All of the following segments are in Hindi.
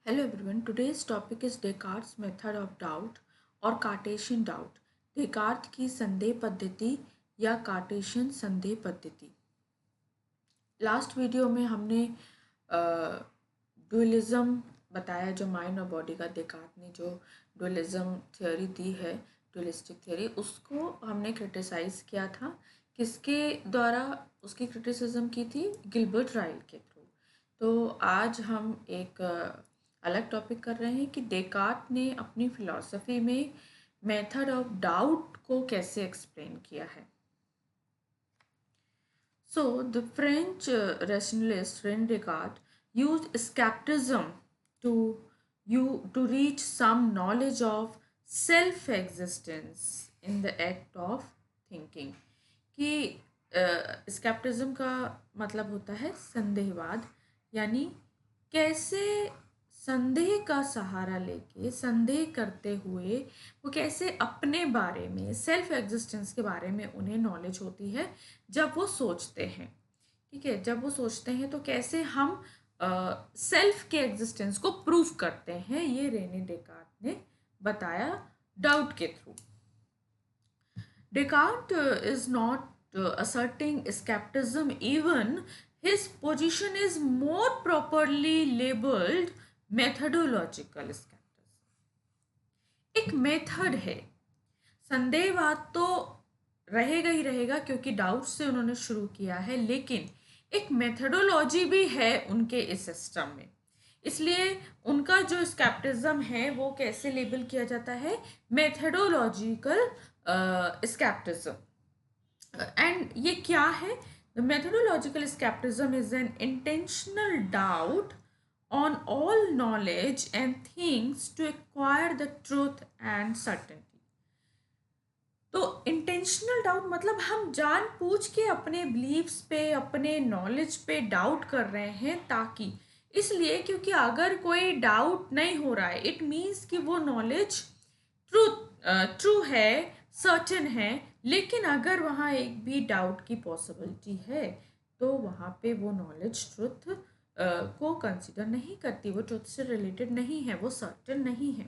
Hello everyone, today's topic is Descartes' method of doubt और कार्टेशियन डाउट। डेकार्ट की संदेह पद्धति या कार्टेशियन संदेह पद्धति। लास्ट वीडियो में हमने डुअलिज्म बताया, जो माइंड और बॉडी का डेकार्ट ने जो डुअलिज्म थ्योरी दी है, डुअलिस्टिक थ्योरी, उसको हमने क्रिटिसाइज किया था। किसके द्वारा उसकी क्रिटिसिज्म की थी? गिलबर्ट राइल के थ्रू। तो आज हम एक अलग टॉपिक कर रहे हैं कि डेकार्ट ने अपनी फिलॉसफी में मेथड ऑफ डाउट को कैसे एक्सप्लेन किया है। So, the French rationalist René Descartes used skepticism to to reach some knowledge of self-existence in the act of thinking। कि skepticism का मतलब होता है संदेहवाद, यानी कैसे संदेह का सहारा लेके, संदेह करते हुए वो कैसे अपने बारे में, सेल्फ एग्जिस्टेंस के बारे में उन्हें नॉलेज होती है जब वो सोचते हैं। ठीक है, जब वो सोचते हैं तो कैसे हम सेल्फ के एग्जिस्टेंस को प्रूव करते हैं, ये रेने डेकार्ट ने बताया डाउट के through. Descartes is not asserting skepticism, even his position is more properly labeled methodological skepticism। एक मेथड है, संदेहवाद तो रहेगा ही रहेगा क्योंकि डाउट से उन्होंने शुरू किया है, लेकिन एक मेथडोलॉजी भी है उनके इस सिस्टम में। इसलिए उनका जो स्केप्टिज्म है वो कैसे लेबल किया जाता है? Methodological scepticism. एंड ये क्या है? The methodological scepticism is an intentional doubt on all knowledge and things to acquire the truth and certainty। तो इंटेंशनल डाउट मतलब हम जानबूझ के अपने बिलीव्स पे, अपने नॉलेज पे डाउट कर रहे हैं, ताकि इसलिए क्योंकि अगर कोई डाउट नहीं हो रहा है, इट मीन्स कि वो नॉलेज ट्रू है, सर्टेन है। लेकिन अगर वहाँ एक भी डाउट की पॉसिबिलिटी है तो वहाँ पे वो नॉलेज ट्रुथ को कंसिडर नहीं करती, वो ट्रुथ से रिलेटेड नहीं है, वो सर्टेन नहीं है।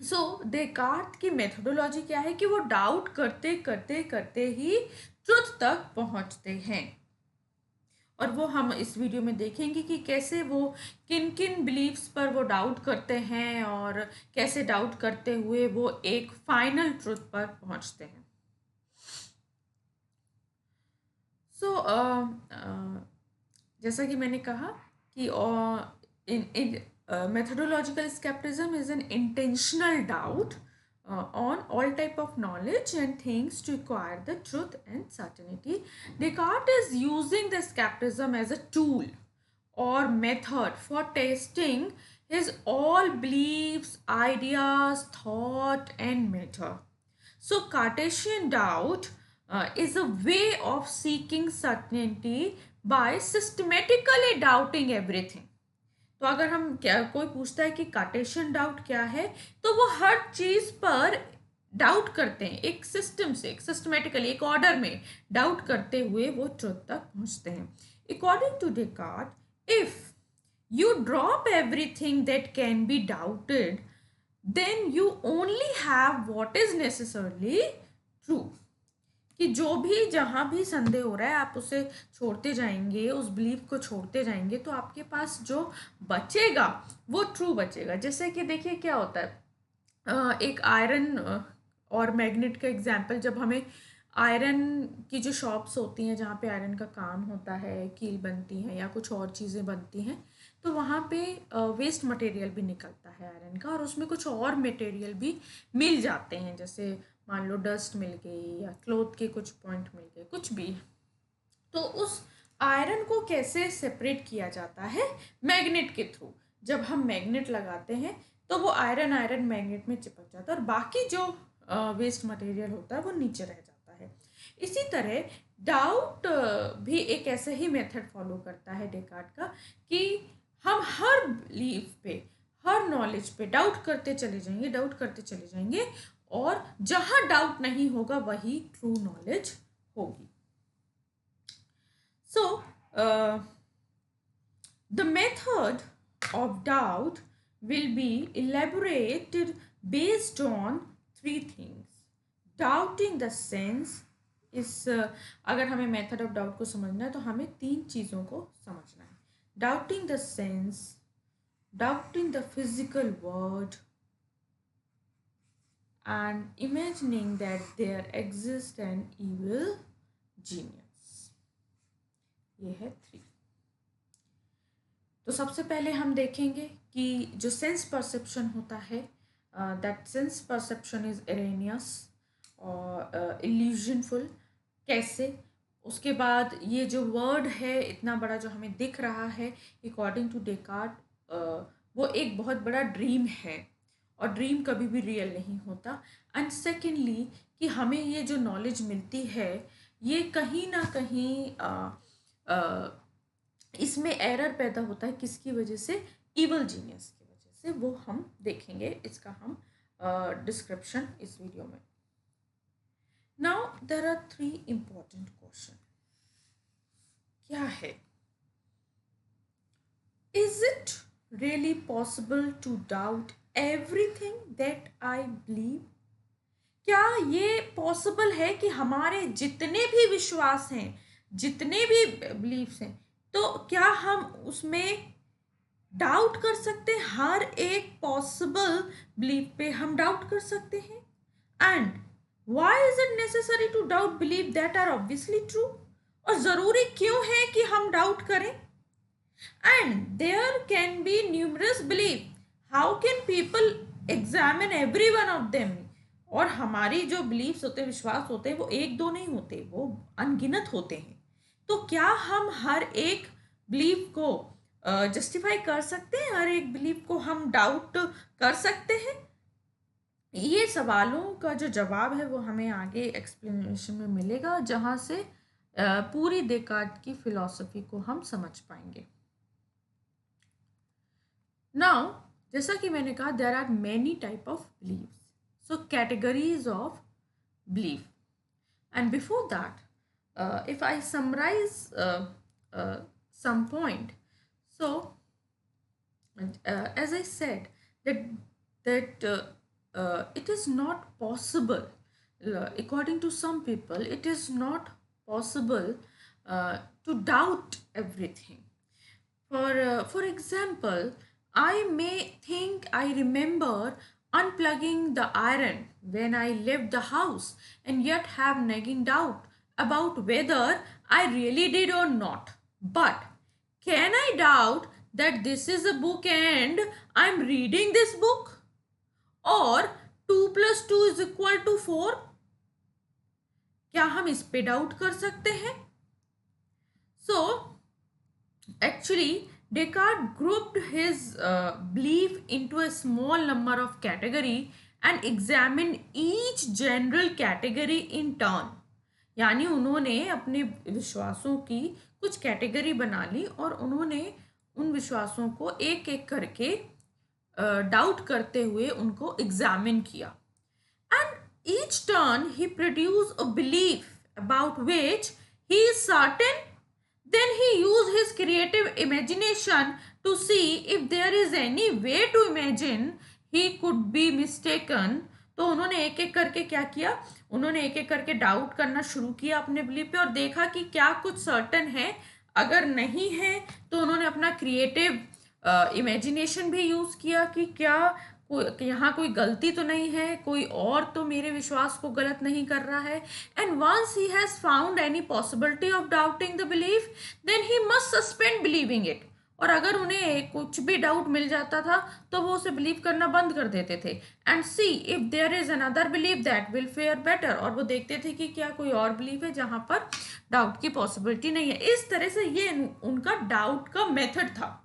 सो डेकार्ट की मेथोडोलॉजी क्या है कि वो डाउट करते करते करते ही ट्रुथ तक पहुंचते हैं। और वो हम इस वीडियो में देखेंगे कि कैसे वो किन किन बिलीव्स पर वो डाउट करते हैं और कैसे डाउट करते हुए वो एक फाइनल ट्रुथ पर पहुंचते हैं। जैसा कि मैंने कहा कि इन methodological skepticism is an intentional doubt on all type of knowledge and things to acquire the truth and certainty। Descartes is using the skepticism as a tool or method for testing his all beliefs, ideas, thought and matter। So Cartesian doubt is a way of seeking certainty by systematically doubting everything। तो अगर हम कोई पूछता है कि कार्टेशियन डाउट क्या है, तो वो हर चीज पर डाउट करते हैं, एक सिस्टम से, एक सिस्टमेटिकली, एक ऑर्डर में डाउट करते हुए वो ट्रुथ तक पहुंचते हैं। According to Descartes, if you drop everything that can be doubted, then you only have what is necessarily true। कि जो भी, जहाँ भी संदेह हो रहा है, आप उसे छोड़ते जाएंगे, उस बिलीफ को छोड़ते जाएंगे, तो आपके पास जो बचेगा वो ट्रू बचेगा। जैसे कि देखिए क्या होता है, एक आयरन और मैग्नेट का एग्जांपल, जब हमें आयरन की जो शॉप्स होती हैं जहाँ पे आयरन का काम होता है, कील बनती हैं या कुछ और चीज़ें बनती हैं, तो वहाँ पे वेस्ट मटेरियल भी निकलता है आयरन का, और उसमें कुछ और मटेरियल भी मिल जाते हैं, जैसे मान लो डस्ट मिल गई या क्लोथ के कुछ पॉइंट मिल गए, कुछ भी। तो उस आयरन को कैसे सेपरेट किया जाता है? मैग्नेट के थ्रू। जब हम मैग्नेट लगाते हैं तो वो आयरन आयरन मैग्नेट में चिपक जाता है और बाकी जो वेस्ट मटेरियल होता है वो नीचे रह जाता है। इसी तरह डाउट भी एक ऐसे ही मेथड फॉलो करता है डेकार्ट का, कि हम हर बिलीफ पे, हर नॉलेज पे डाउट करते चले जाएंगे, डाउट करते चले जाएंगे, और जहां डाउट नहीं होगा वही ट्रू नॉलेज होगी। सो method of doubt will be elaborated based on three things. Doubting the sense अगर हमें मेथड ऑफ डाउट को समझना है तो हमें तीन चीज़ों को समझना है. Doubting the sense, doubting the physical word, and imagining that there exists an evil genius. ये है 3. तो सबसे पहले हम देखेंगे कि जो सेंस परसेप्शन होता है, that sense perception is erroneous और इल्यूजनफुल. कैसे? उसके बाद ये जो वर्ड है इतना बड़ा जो हमें दिख रहा है, अकॉर्डिंग टू डेकार्ट वो एक बहुत बड़ा ड्रीम है और ड्रीम कभी भी रियल नहीं होता. एंड सेकेंडली कि हमें ये जो नॉलेज मिलती है ये कहीं ना कहीं इसमें एरर पैदा होता है. किसकी वजह से? इवल जीनियस की वजह से. वो हम देखेंगे, इसका हम डिस्क्रिप्शन इस वीडियो में. Now there are 3 important question. क्या है? Is it really possible to doubt everything that I believe? क्या ये पॉसिबल है कि हमारे जितने भी विश्वास हैं, जितने भी बिलीव्स हैं, तो क्या हम उसमें डाउट कर सकते हैं? हर एक पॉसिबल बिलीव पे हम डाउट कर सकते हैं. And why is it necessary to doubt believe that are obviously true? और ज़रूरी क्यों है कि हम डाउट करें? And there can be numerous believe. How can people examine every one of them? और हमारी जो बिलीव्स होते हैं, विश्वास होते हैं, वो एक दो नहीं होते, वो अनगिनत होते हैं. तो क्या हम हर एक बिलीव को जस्टिफाई कर सकते हैं? हर एक बिलीव को हम डाउट कर सकते हैं? ये सवालों का जो जवाब है वो हमें आगे एक्सप्लेनेशन में मिलेगा, जहाँ से पूरी डेकार्ट की फिलॉसफी को हम समझ पाएंगे. नाउ जैसा कि मैंने कहा, there are many type of beliefs. So categories of belief. And before that, if I summarize some point, so as I said that it is not possible, according to some people, it is not possible to doubt everything. For example, I may think I remember unplugging the iron when I left the house and yet have nagging doubt about whether I really did or not. But can I doubt that this is a book and I'm reading this book? Or 2 + 2 = 4? क्या हम इस पे डाउट कर सकते हैं? So actually Descartes grouped his belief into a small number of categories and examined each general category in turn. यानी उन्होंने अपने विश्वासों की कुछ कैटेगरी बना ली और उन्होंने उन विश्वासों को एक एक करके डाउट करते हुए उनको एग्जामिन किया. And each turn he produce a belief about which he is certain. Then he used his creative imagination to see if there is any way to imagine he could be mistaken. तो उन्होंने एक एक करके क्या किया? उन्होंने एक एक करके डाउट करना शुरू किया अपने बिलीफ पे और देखा कि क्या कुछ सर्टन है. अगर नहीं है तो उन्होंने अपना क्रिएटिव इमेजिनेशन भी यूज़ किया कि क्या यहाँ कोई गलती तो नहीं है, कोई और तो मेरे विश्वास को गलत नहीं कर रहा है. And once he has found any possibility of doubting the belief, then he must suspend believing it. और अगर उन्हें कुछ भी डाउट मिल जाता था तो वो उसे बिलीव करना बंद कर देते थे. And see if there is another believe that will fare better. और वो देखते थे कि क्या कोई और बिलीव है जहाँ पर डाउट की पॉसिबिलिटी नहीं है. इस तरह से ये उनका डाउट का मेथड था.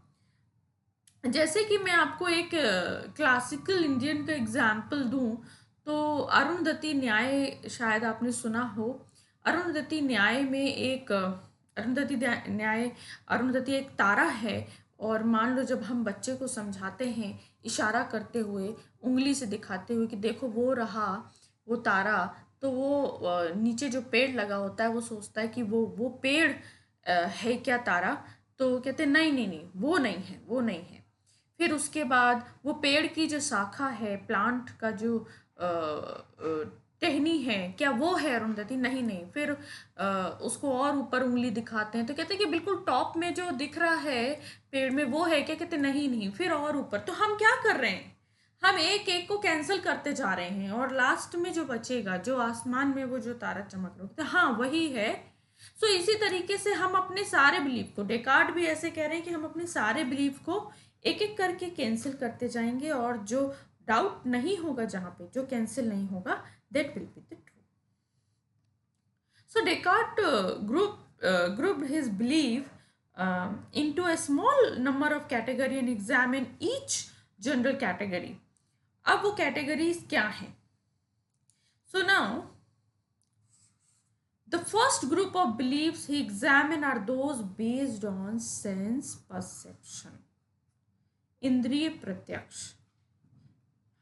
जैसे कि मैं आपको एक क्लासिकल इंडियन का एग्जाम्पल दूं तो अरुंधति न्याय शायद आपने सुना हो. अरुंधति न्याय में एक अरुंधति एक तारा है और मान लो जब हम बच्चे को समझाते हैं इशारा करते हुए, उंगली से दिखाते हुए कि देखो वो रहा वो तारा, तो वो नीचे जो पेड़ लगा होता है वो सोचता है कि वो पेड़ है क्या तारा. तो तो कहते नहीं नहीं नहीं, वो नहीं है, वो नहीं है। फिर उसके बाद वो पेड़ की जो शाखा है, प्लांट का जो टहनी है, क्या वो है अरुंधति? नहीं नहीं। फिर उसको और ऊपर उंगली दिखाते हैं तो कहते हैं कि बिल्कुल टॉप में जो दिख रहा है पेड़ में वो है क्या? कहते नहीं नहीं। फिर और ऊपर। तो हम क्या कर रहे हैं? हम एक एक को कैंसिल करते जा रहे हैं और लास्ट में जो बचेगा, जो आसमान में वो जो तारा चमक रहा है, हाँ वही है। सो इसी तरीके से हम अपने सारे बिलीफ को, डेकार्ट भी ऐसे कह रहे हैं कि हम अपने सारे बिलीफ को एक एक करके कैंसिल करते जाएंगे और जो डाउट नहीं होगा, जहां पे जो कैंसिल नहीं होगा, that will be the true. So Descartes grouped his belief into a small number of category and examine each general category. अब वो कैटेगरीज क्या हैं? So now the first group of beliefs he examined are those based on sense perception. इंद्रिय प्रत्यक्ष,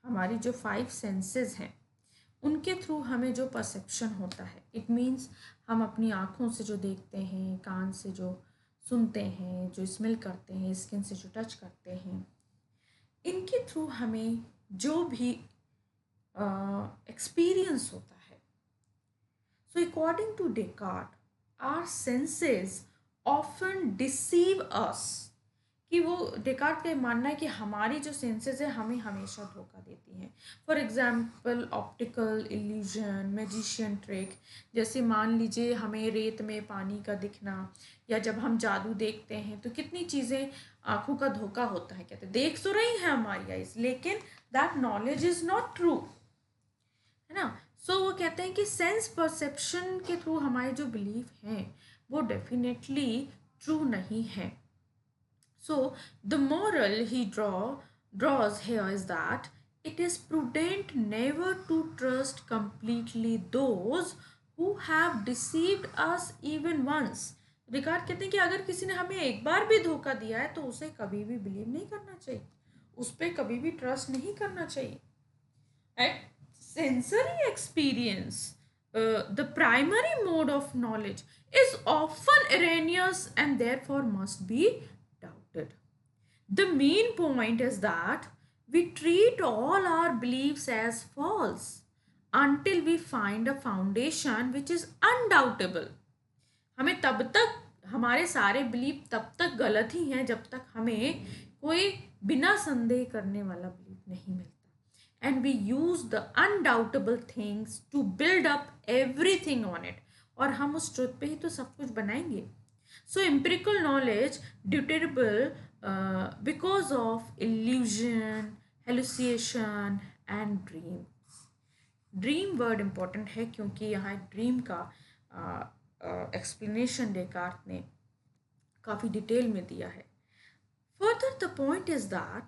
हमारी जो 5 सेंसेस हैं उनके थ्रू हमें जो परसेप्शन होता है, इट मीन्स हम अपनी आँखों से जो देखते हैं, कान से जो सुनते हैं, जो स्मेल करते हैं, स्किन से जो टच करते हैं, इनके थ्रू हमें जो भी एक्सपीरियंस होता है। So according to Descartes, our senses often deceive us, कि वो डेकार्ट का मानना है कि हमारी जो सेंसेस है हमें हमेशा धोखा देती हैं। For example optical illusion, magician trick, जैसे मान लीजिए हमें रेत में पानी का दिखना, या जब हम जादू देखते हैं तो कितनी चीज़ें आँखों का धोखा होता है। कहते देख तो रही हैं हमारी आइज, लेकिन that knowledge is not true, है ना। सो वो कहते हैं कि सेंस परसेप्शन के थ्रू हमारे जो बिलीफ हैं वो डेफिनेटली ट्रू नहीं है। So the moral he draws here is that it is prudent never to trust completely those who have deceived us even once. Descartes कहते हैं कि अगर किसी ने हमें एक बार भी धोखा दिया है तो उसे कभी भी बिलीव नहीं करना चाहिए, उस पर कभी भी ट्रस्ट नहीं करना चाहिए। At sensory experience, the primary mode of knowledge is often erroneous and therefore must be doubted. The main point is that we treat all our beliefs as false until we find a foundation which is undoubtable. हमें तब तक, हमारे सारे बिलीफ तब तक गलत ही हैं जब तक हमें कोई बिना संदेह करने वाला बिलीफ नहीं मिलता। And we use the undoubtable things to build up everything on it. और हम उस ट्रुथ पे ही तो सब कुछ बनाएंगे। So empirical knowledge dubitable because of illusion, hallucination and dreams. Dream word important है क्योंकि यहाँ ड्रीम का एक्सप्लेनेशन डेकार्ट ने काफ़ी डिटेल में दिया है। Further the point is that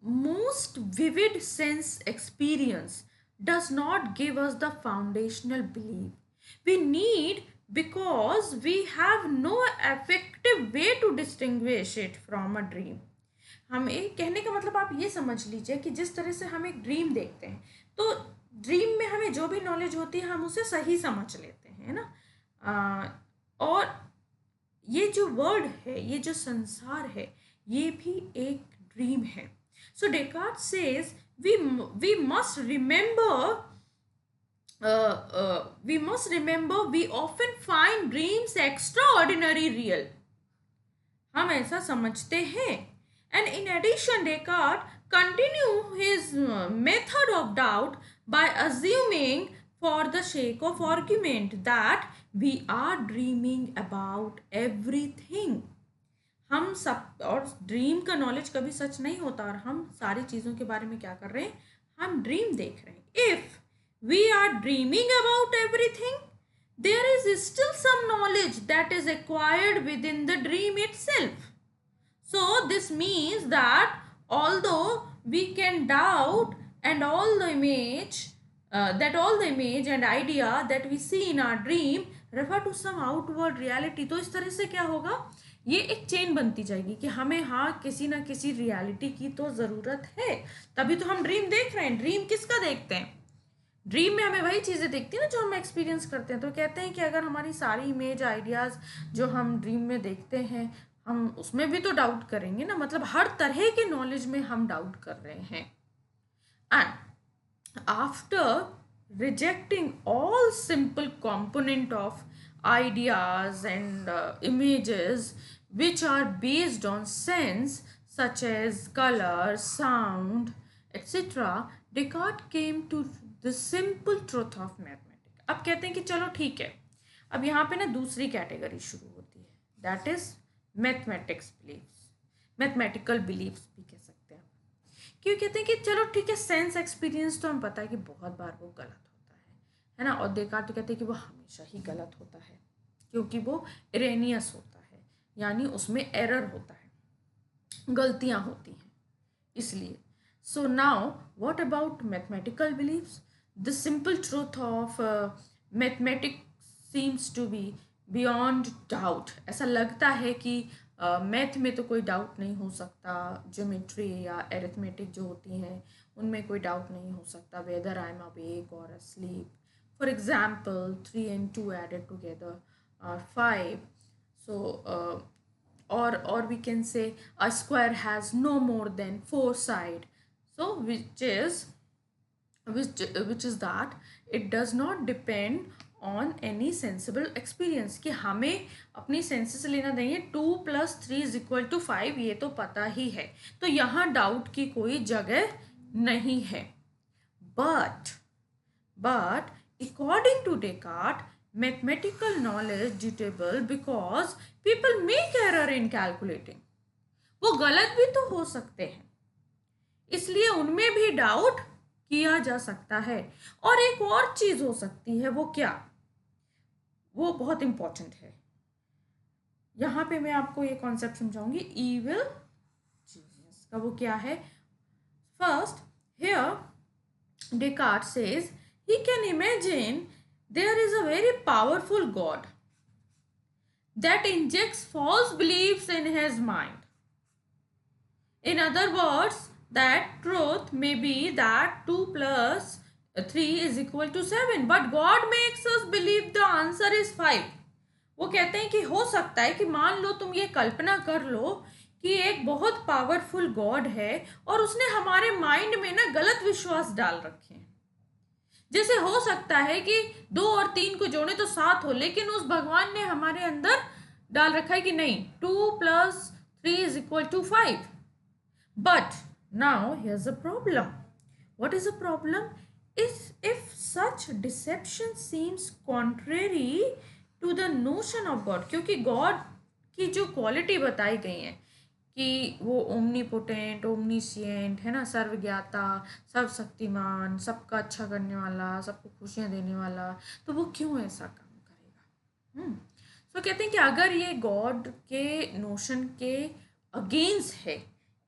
most vivid sense experience does not give us the foundational belief we need, because we have no effective way to distinguish it from a dream. हमें कहने का मतलब आप ये समझ लीजिए कि जिस तरह से हम एक ड्रीम देखते हैं तो ड्रीम में हमें जो भी नॉलेज होती है हम उसे सही समझ लेते हैं ना। और ये जो वर्ल्ड है, ये जो संसार है, ये भी एक ड्रीम है। So Descartes says we must remember we often find dreams extraordinary real. हम ऐसा समझते हैं। And in addition, Descartes continue his method of doubt by assuming, for the sake of argument, that we are dreaming about everything. हम सब, और ड्रीम का नॉलेज कभी सच नहीं होता, और हम सारी चीज़ों के बारे में क्या कर रहे हैं, हम ड्रीम देख रहे हैं। If we are dreaming about everything, there is still some knowledge that is acquired within the dream itself. So this means that although we can doubt and all the image and idea that we see in our dream refer to some outward reality. तो इस तरह से क्या होगा, ये एक चेन बनती जाएगी कि हमें हाँ किसी ना किसी रियलिटी की तो ज़रूरत है, तभी तो हम ड्रीम देख रहे हैं। ड्रीम किसका देखते हैं? ड्रीम में हमें वही चीज़ें दिखती हैं ना जो हम एक्सपीरियंस करते हैं। तो कहते हैं कि अगर हमारी सारी इमेज आइडियाज़ जो हम ड्रीम में देखते हैं, हम उसमें भी तो डाउट करेंगे ना, मतलब हर तरह के नॉलेज में हम डाउट कर रहे हैं। And after rejecting all simple component of ideas and images which are based on sense such as color, sound, etc., Descartes came to the simple truth of mathematics. अब कहते हैं कि चलो ठीक है, अब यहाँ पे ना दूसरी कैटेगरी शुरू होती है, that is mathematics beliefs, mathematical beliefs भी कह सकते हैं। क्यों कहते हैं कि चलो ठीक है, सेंस एक्सपीरियंस तो हम पता है कि बहुत बार वो गलत होता है ना, और डेकार्ट तो कहते हैं कि वो हमेशा ही गलत होता है क्योंकि वो इरेनियस होता है, यानी उसमें एरर होता है, गलतियां होती हैं, इसलिए। So now what about mathematical beliefs? The simple truth of mathematics seems to be beyond doubt. ऐसा लगता है कि मैथ में तो कोई डाउट नहीं हो सकता, ज्योमेट्री या एरिथमेटिक जो होती हैं उनमें कोई डाउट नहीं हो सकता, वेदर आई एम अवेक और asleep. For example 3 and 2 added together are 5. So or we can say a square has no more than 4 sides. So which is that it does not depend on any sensible experience, कि हमें अपनी सेंसेस से लेना नहीं है। 2 + 3 = 5 ये तो पता ही है, तो यहाँ डाउट की कोई जगह नहीं है। but according to Descartes, mathematical knowledge dubitable because people make error in calculating. वो गलत भी तो हो सकते हैं, इसलिए उनमें भी डाउट किया जा सकता है। और एक और चीज हो सकती है, वो क्या, वो बहुत इंपॉर्टेंट है। यहाँ पे मैं आपको ये कॉन्सेप्ट समझाऊंगी इविल जीनियस का। वो क्या है? First, here Descartes says he can imagine there is a very powerful God that injects false beliefs in his mind. In other words, that truth may be that 2 + 3 = 7, but God makes us believe the answer is 5. वो कहते हैं कि हो सकता है कि मान लो, तुम ये कल्पना कर लो कि एक बहुत पावरफुल गॉड है और उसने हमारे माइंड में ना गलत विश्वास डाल रखे हैं। जैसे हो सकता है कि 2 और 3 को जोड़े तो 7 हो, लेकिन उस भगवान ने हमारे अंदर डाल रखा है कि नहीं, 2 + 3 = 5. But now here's a problem. What is the problem? Is if such deception seems contrary to the notion of God, क्योंकि God की जो क्वालिटी बताई गई है कि वो ओमनीपोटेंट, ओमनीसिएंट है ना, सर्वज्ञाता, सर्वशक्तिमान, सबका अच्छा करने वाला, सबको खुशियाँ देने वाला, तो वो क्यों ऐसा काम करेगा? तो कहते हैं कि अगर ये गॉड के नोशन के अगेंस्ट है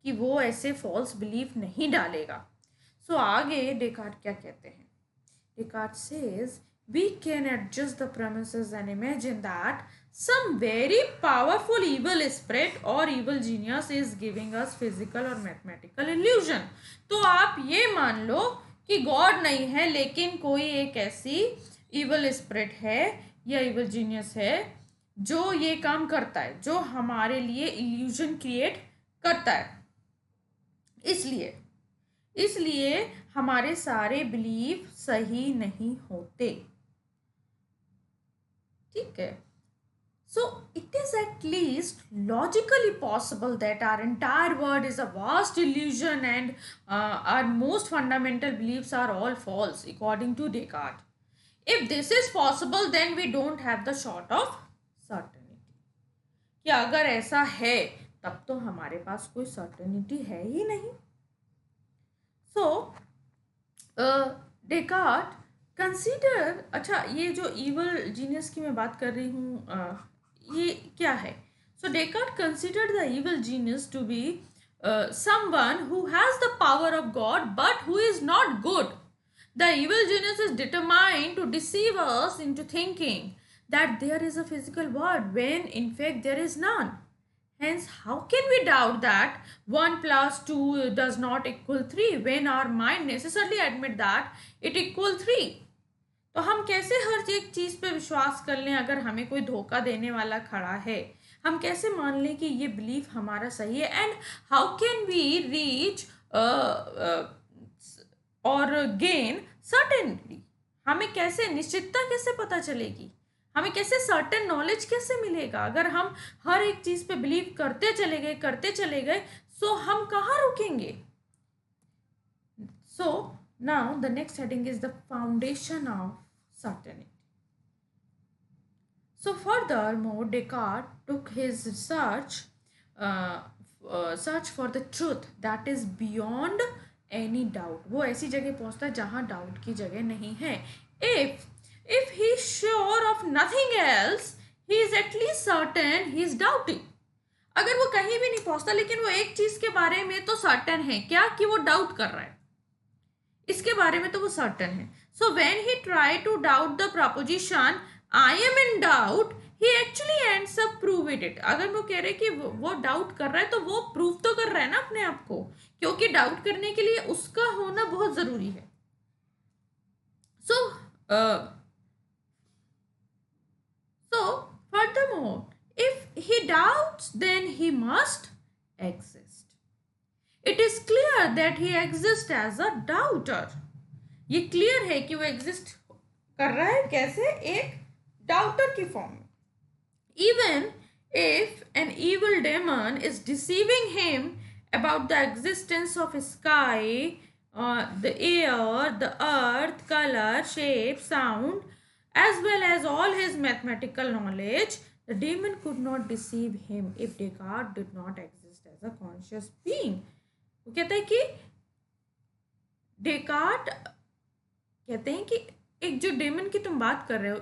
कि वो ऐसे फॉल्स बिलीफ नहीं डालेगा। सो आगे डेकार्ट क्या कहते हैं? Descartes says we can adjust the premises and imagine that some very powerful evil spirit or evil genius is giving us physical or mathematical illusion. तो आप ये मान लो कि गॉड नहीं है, लेकिन कोई एक ऐसी evil spirit है या evil genius है जो ये काम करता है, जो हमारे लिए illusion create करता है। इसलिए हमारे सारे बिलीफ सही नहीं होते, ठीक है। So it is at least logically possible that our entire world is a vast illusion and our most fundamental beliefs are all false according to Descartes. If this is possible, then we don't have the sort of certainty. कि अगर ऐसा है तब तो हमारे पास कोई certainty है ही नहीं। So Descartes कंसीडर, अच्छा ये जो इवल जीनियस की मैं बात कर रही हूँ, ये क्या है? So Descartes considered the evil genius to be someone who has the power of God but who is not good. The evil genius is determined to deceive us into thinking that there is a physical world when in fact there is none. Hence, how can we doubt that 1 plus 2 does not equal 3 when our mind necessarily admit that it equal 3? तो हम कैसे हर एक चीज़ पे विश्वास कर लें अगर हमें कोई धोखा देने वाला खड़ा है? हम कैसे मान लें कि ये बिलीफ हमारा सही है? And how can we reach और गेन सर्टेनिटी? हमें कैसे निश्चितता कैसे पता चलेगी? हमें कैसे सर्टेन नॉलेज कैसे मिलेगा? अगर हम हर एक चीज़ पे बिलीव करते चले गए सो हम कहाँ रुकेंगे? सो now the next heading is the foundation of certainty. So furthermore, Descartes took his search for the truth that is beyond any doubt. वो ऐसी जगह पहुंचता है जहां डाउट की जगह नहीं है. If he is sure of nothing else, he is at least certain he is doubting. अगर वो कहीं भी नहीं पहुंचता लेकिन वो एक चीज के बारे में तो सर्टेन है, क्या? कि वो डाउट कर रहा है. इसके बारे में तो वो सर्टन है. So when he try to doubt the proposition I am in doubt, he actually ends up proving it. अगर वो कह रहे कि वो डाउट कर रहा है तो वो प्रूव तो कर रहा है ना अपने आप को, क्योंकि डाउट करने के लिए उसका होना बहुत जरूरी है. So furthermore, if he doubts, then he must exist. It is clear that he exists as a doubter. ये क्लियर है कि वो एग्जिस्ट कर रहा है कैसे? एक डाउटर की फॉर्म में. Even if an evil demon is deceiving him about the existence of sky, the air, the earth, color, shape, sound, as well as all his mathematical knowledge, the demon could not deceive him if Descartes did not exist as a conscious being. वो कहता है कि डेकार्ट कहते हैं कि एक जो डेमन की तुम बात कर रहे हो,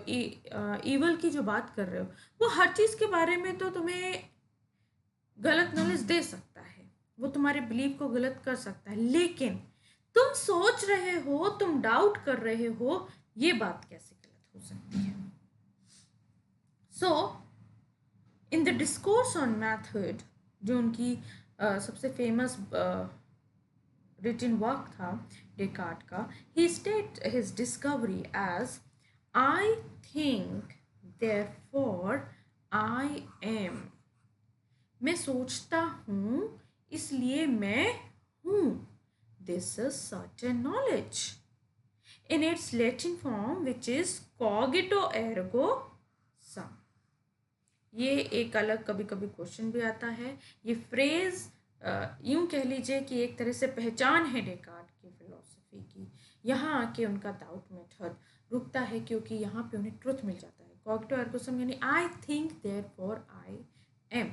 ईवल की जो बात कर रहे हो, वो हर चीज़ के बारे में तो तुम्हें गलत नॉलेज दे सकता है, वो तुम्हारे बिलीफ को गलत कर सकता है, लेकिन तुम सोच रहे हो, तुम डाउट कर रहे हो, ये बात कैसे गलत हो सकती है? So in the discourse on method, जो उनकी सबसे फेमस रिटन वर्क था डेकार्ट का, he state his discovery as I think therefore I am. मैं सोचता हूँ इसलिए मैं हूँ. This is certain knowledge in its Latin form which is cogito ergo sum. ये एक अलग कभी कभी क्वेश्चन भी आता है. ये फ्रेज यूं कह लीजिए कि एक तरह से पहचान है डेकार्ट की फिलॉसफी की. यहाँ आके उनका डाउट मेथड रुकता है क्योंकि यहाँ पे उन्हें ट्रुथ मिल जाता है. कॉग्निटिव एर्गो सम यानी आई think therefore I M.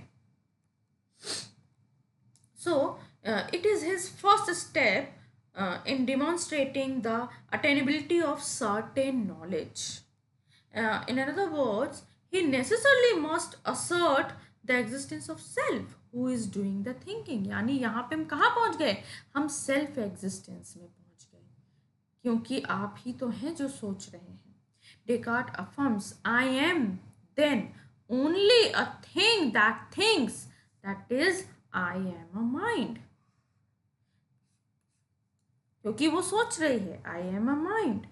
So it is his first step in demonstrating the attainability of certain knowledge. In other words, he necessarily must assert the existence of self who is doing the thinking. यानी यहाँ पे हम कहाँ पहुँच गए? हम सेल्फ एग्जिस्टेंस में पहुँच गए, क्योंकि आप ही तो हैं जो सोच रहे हैं. Descartes affirms I am then only a thing that thinks, that is I am a mind. क्योंकि वो सोच रही है I am a mind.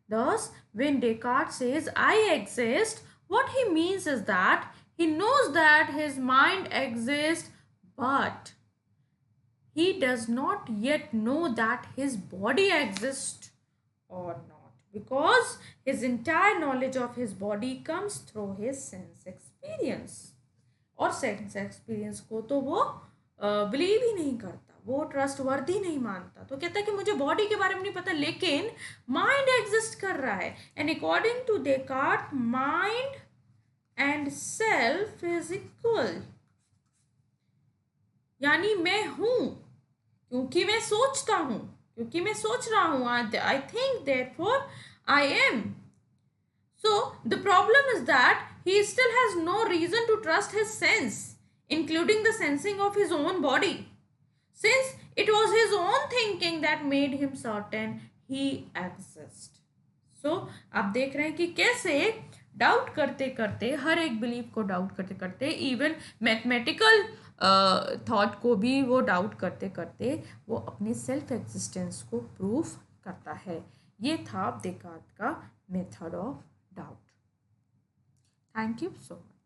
Thus, when Descartes says I exist, what he means is that he knows that his mind exists, but he does not yet know that his body exists or not, because his entire knowledge of his body comes through his sense experience. और सेंस एक्सपीरियंस को तो वो बिलीव ही नहीं करता, वो ट्रस्ट वर्दी नहीं मानता. तो कहता है कि मुझे बॉडी के बारे में नहीं पता, लेकिन माइंड एग्जिस्ट कर रहा है. And according to Descartes, mind and self is equal. यानी मैं हूं क्योंकि मैं सोचता हूं, क्योंकि मैं सोच रहा हूं. आई think therefore I M. So the problem is that he still has no reason to trust his sense, including the sensing of his own body, since it was his own thinking that made him certain he exists. So आप देख रहे हैं कि कैसे डाउट करते करते, हर एक बिलीफ को डाउट करते करते, इवन मैथमेटिकल थॉट को भी वो डाउट करते करते वो अपने सेल्फ एग्जिस्टेंस को प्रूव करता है। ये था डेकार्ट का method of doubt. Thank you so much.